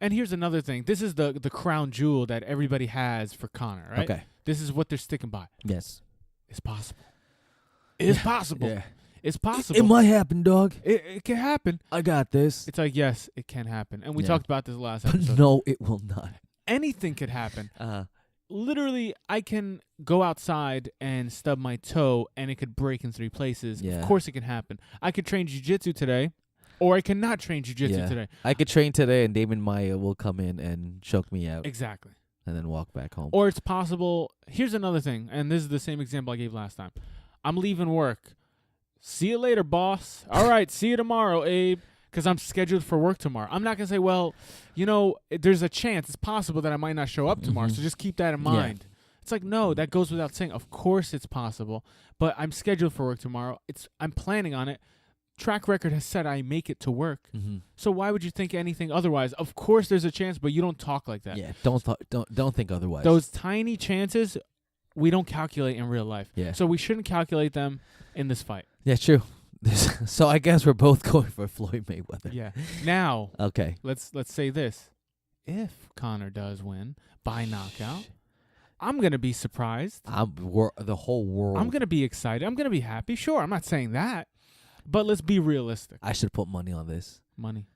Speaker 1: And here's another thing. This is the crown jewel that everybody has for Conor, right?
Speaker 2: Okay.
Speaker 1: This is what they're sticking by.
Speaker 2: Yes.
Speaker 1: It's possible. It's possible.
Speaker 2: Yeah.
Speaker 1: It's possible.
Speaker 2: It might happen, dog.
Speaker 1: It can happen.
Speaker 2: I got this.
Speaker 1: It's like, yes, it can happen. And we talked about this last episode.
Speaker 2: No, it will not.
Speaker 1: Anything could happen. Literally, I can go outside and stub my toe, and it could break in 3 places. Yeah. Of course it can happen. I could train jiu-jitsu today, or I cannot train jiu-jitsu today.
Speaker 2: I could train today, and Damon Maya will come in and choke me out.
Speaker 1: Exactly.
Speaker 2: And then walk back home.
Speaker 1: Or it's possible. Here's another thing, and this is the same example I gave last time. I'm leaving work. See you later, boss. All right, see you tomorrow, Abe, because I'm scheduled for work tomorrow. I'm not going to say, well, there's a chance. It's possible that I might not show up tomorrow, so just keep that in mind. It's like, no, that goes without saying. Of course it's possible, but I'm scheduled for work tomorrow. I'm planning on it. Track record has said I make it to work. So why would you think anything otherwise? Of course there's a chance, but you don't talk like that.
Speaker 2: Yeah, don't think otherwise.
Speaker 1: Those tiny chances we don't calculate in real life.
Speaker 2: Yeah.
Speaker 1: So we shouldn't calculate them in this fight.
Speaker 2: Yeah, true. So I guess we're both going for Floyd Mayweather.
Speaker 1: Yeah. Now,
Speaker 2: okay.
Speaker 1: Let's say this. If Conor does win by knockout, I'm going to be surprised.
Speaker 2: The whole world.
Speaker 1: I'm going to be excited. I'm going to be happy. Sure, I'm not saying that. But let's be realistic.
Speaker 2: I should put money on this.
Speaker 1: Money.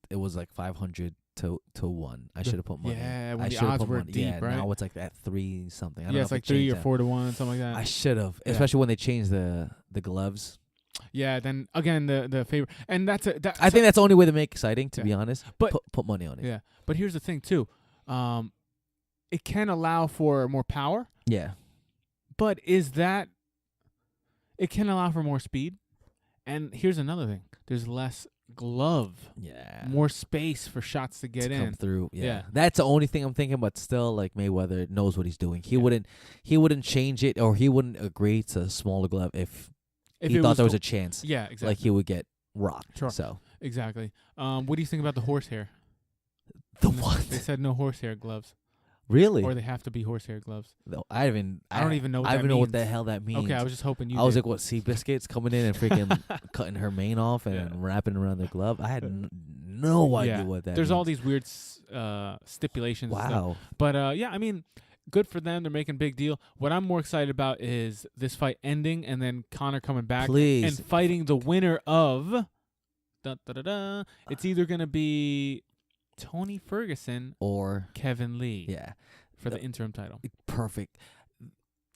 Speaker 2: It was like 500 to 1. I should have put money.
Speaker 1: Yeah, when the odds were deep, right?
Speaker 2: Now it's like that 3 something. I don't know
Speaker 1: it's like 3 or 4 to 1, something like that.
Speaker 2: I should have, especially when they changed the gloves.
Speaker 1: Yeah, then again the favor, and I
Speaker 2: think that's the only way to make it exciting, to be honest.
Speaker 1: But
Speaker 2: put money on it.
Speaker 1: Yeah, but here's the thing too, it can allow for more power.
Speaker 2: Yeah,
Speaker 1: but it can allow for more speed, and here's another thing: there's less glove.
Speaker 2: Yeah,
Speaker 1: more space for shots to get in
Speaker 2: come through. Yeah, that's the only thing I'm thinking. But still, like Mayweather knows what he's doing. He wouldn't change it, or he wouldn't agree to a smaller glove if he thought there was a chance.
Speaker 1: Yeah, exactly.
Speaker 2: Like he would get rocked.
Speaker 1: Sure.
Speaker 2: So
Speaker 1: exactly. What do you think about the horsehair?
Speaker 2: The what?
Speaker 1: They said no horsehair gloves.
Speaker 2: Really?
Speaker 1: Or they have to be horsehair gloves.
Speaker 2: No, I don't even know.
Speaker 1: What that means.
Speaker 2: I don't even know what the hell that means.
Speaker 1: Okay, I was just hoping you.
Speaker 2: I was like, what? Seabiscuit's coming in and freaking cutting her mane off and wrapping around the glove. I had no idea what that.
Speaker 1: There's
Speaker 2: means.
Speaker 1: all these weird stipulations.
Speaker 2: Wow.
Speaker 1: And stuff. But I mean, good for them. They're making a big deal. What I'm more excited about is this fight ending and then Conor coming back and fighting the winner of. It's either gonna be Tony Ferguson
Speaker 2: or
Speaker 1: Kevin Lee.
Speaker 2: Yeah.
Speaker 1: For the interim title.
Speaker 2: Perfect.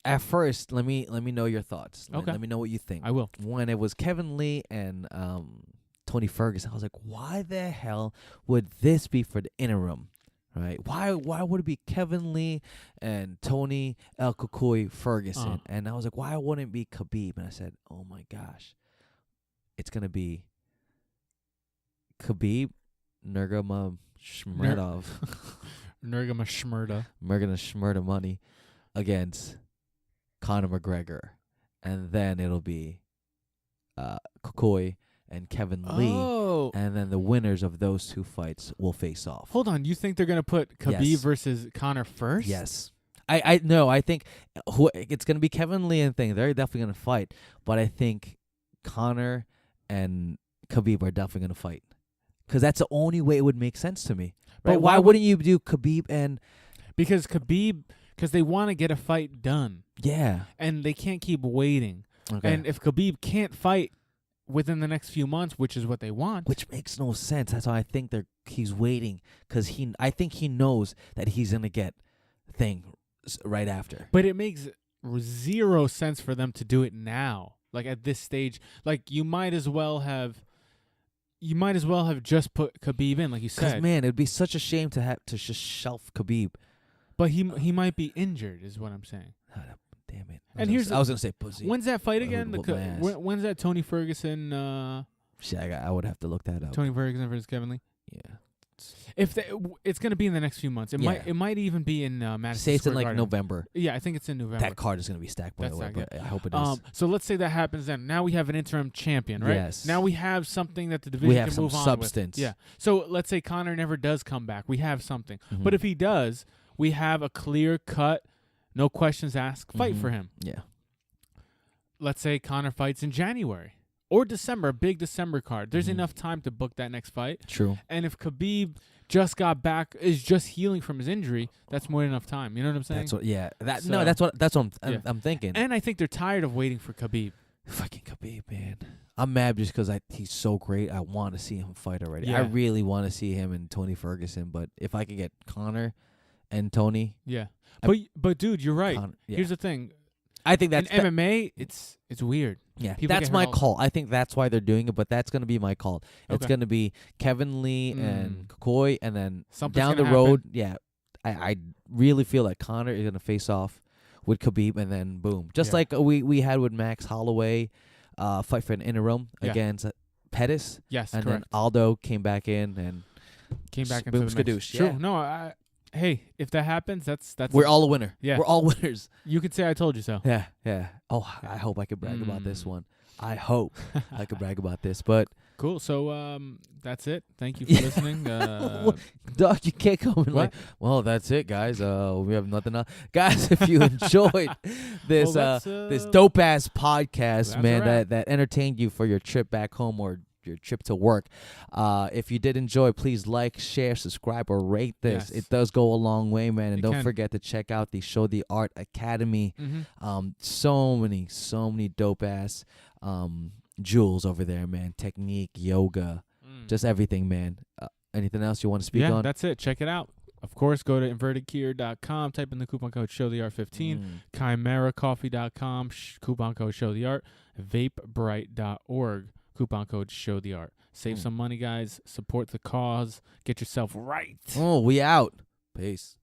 Speaker 2: At first, let me know your thoughts.
Speaker 1: Okay.
Speaker 2: Let me know what you think.
Speaker 1: I will.
Speaker 2: When it was Kevin Lee and Tony Ferguson, I was like, why the hell would this be for the interim? Right? Why would it be Kevin Lee and Tony El Cucuy Ferguson? And I was like, why wouldn't it be Khabib? And I said, oh my gosh, it's gonna be Khabib Nurmagomedov. Nurmagomedov money against Conor McGregor, and then it'll be Kukoi and Kevin Lee, and then the winners of those two fights will face off.
Speaker 1: Hold on, you think they're gonna put Khabib versus Conor first?
Speaker 2: Yes. I no, I think it's gonna be Kevin Lee and thing. They're definitely gonna fight, but I think Conor and Khabib are definitely gonna fight, because that's the only way it would make sense to me. Right?
Speaker 1: But
Speaker 2: why wouldn't you do Khabib and?
Speaker 1: Because they want to get a fight done.
Speaker 2: Yeah.
Speaker 1: And they can't keep waiting.
Speaker 2: Okay.
Speaker 1: And if Khabib can't fight within the next few months, which is what they want,
Speaker 2: which makes no sense. That's why I think he's waiting, because I think he knows that he's gonna get thing right after.
Speaker 1: But it makes zero sense for them to do it now. Like at this stage, like you might as well have just put Khabib in, like you said.
Speaker 2: Because man, it'd be such a shame to just shelf Khabib.
Speaker 1: But he might be injured, is what I'm saying.
Speaker 2: Damn it!
Speaker 1: I
Speaker 2: was gonna say pussy.
Speaker 1: When's that fight again? When's that Tony Ferguson?
Speaker 2: Shit, I would have to look that up.
Speaker 1: Tony Ferguson versus Kevin Lee.
Speaker 2: Yeah.
Speaker 1: It's gonna be in the next few months. It might even be in Madison
Speaker 2: Say it's
Speaker 1: Square
Speaker 2: in like
Speaker 1: Garden.
Speaker 2: November.
Speaker 1: Yeah, I think it's in November.
Speaker 2: That card is gonna be stacked, by the way. But I hope it is.
Speaker 1: So let's say that happens then. Now we have an interim champion, right?
Speaker 2: Yes.
Speaker 1: Now we have something that the division can move on
Speaker 2: substance.
Speaker 1: with. Yeah. So let's say Conor never does come back. We have something. But if he does, we have a clear cut, no questions asked fight for him.
Speaker 2: Yeah.
Speaker 1: Let's say Conor fights in January or December, a big December card. There's enough time to book that next fight.
Speaker 2: True.
Speaker 1: And if Khabib just got back, is just healing from his injury, that's more than enough time. You know what I'm saying?
Speaker 2: That's what. Yeah. That's what I'm thinking.
Speaker 1: And I think they're tired of waiting for Khabib.
Speaker 2: Fucking Khabib, man. I'm mad just because he's so great. I want to see him fight already.
Speaker 1: Yeah.
Speaker 2: I really want to see him and Tony Ferguson. But if I could get Conor and Tony,
Speaker 1: yeah. But dude, you're right. Here's the thing.
Speaker 2: I think that's
Speaker 1: in MMA. It's weird.
Speaker 2: Yeah,
Speaker 1: People
Speaker 2: that's my call. I think that's why they're doing it. But that's gonna be my call. Okay. It's gonna be Kevin Lee and Kukoi, and then down the road, yeah, I really feel like Conor is gonna face off with Khabib, and then boom, just like we had with Max Holloway, fight for an interim against Pettis.
Speaker 1: Yes,
Speaker 2: and
Speaker 1: correct.
Speaker 2: then Aldo came back in and
Speaker 1: into
Speaker 2: boom,
Speaker 1: the mix.
Speaker 2: skadoosh.
Speaker 1: True.
Speaker 2: Yeah.
Speaker 1: No, hey, if that happens, that's
Speaker 2: we're all a winner.
Speaker 1: Yeah,
Speaker 2: we're all winners.
Speaker 1: You could say I told you so.
Speaker 2: Yeah, yeah. Oh, I hope I could brag about this one. I hope I could brag about this, but
Speaker 1: cool. So that's it. Thank you for listening.
Speaker 2: Dog, you can't come in like, well, that's it, guys. We have nothing else. Guys, if you enjoyed this this dope ass podcast, man, that entertained you for your trip back home or your trip to work. If you did enjoy, please like, share, subscribe, or rate this. Yes. It does go a long way, man. And don't forget to check out the Show the Art Academy. So many dope ass jewels over there, man. Technique, yoga, just everything, man. Anything else you want to speak on?
Speaker 1: Yeah, that's it. Check it out. Of course, go to invertedgear.com, type in the coupon code ShowTheArt15, ChimeraCoffee.com, coupon code ShowTheArt, VapeBright.org, coupon code ShowTheArt. Save some money, guys. Support the cause. Get yourself right.
Speaker 2: Oh, we out. Peace.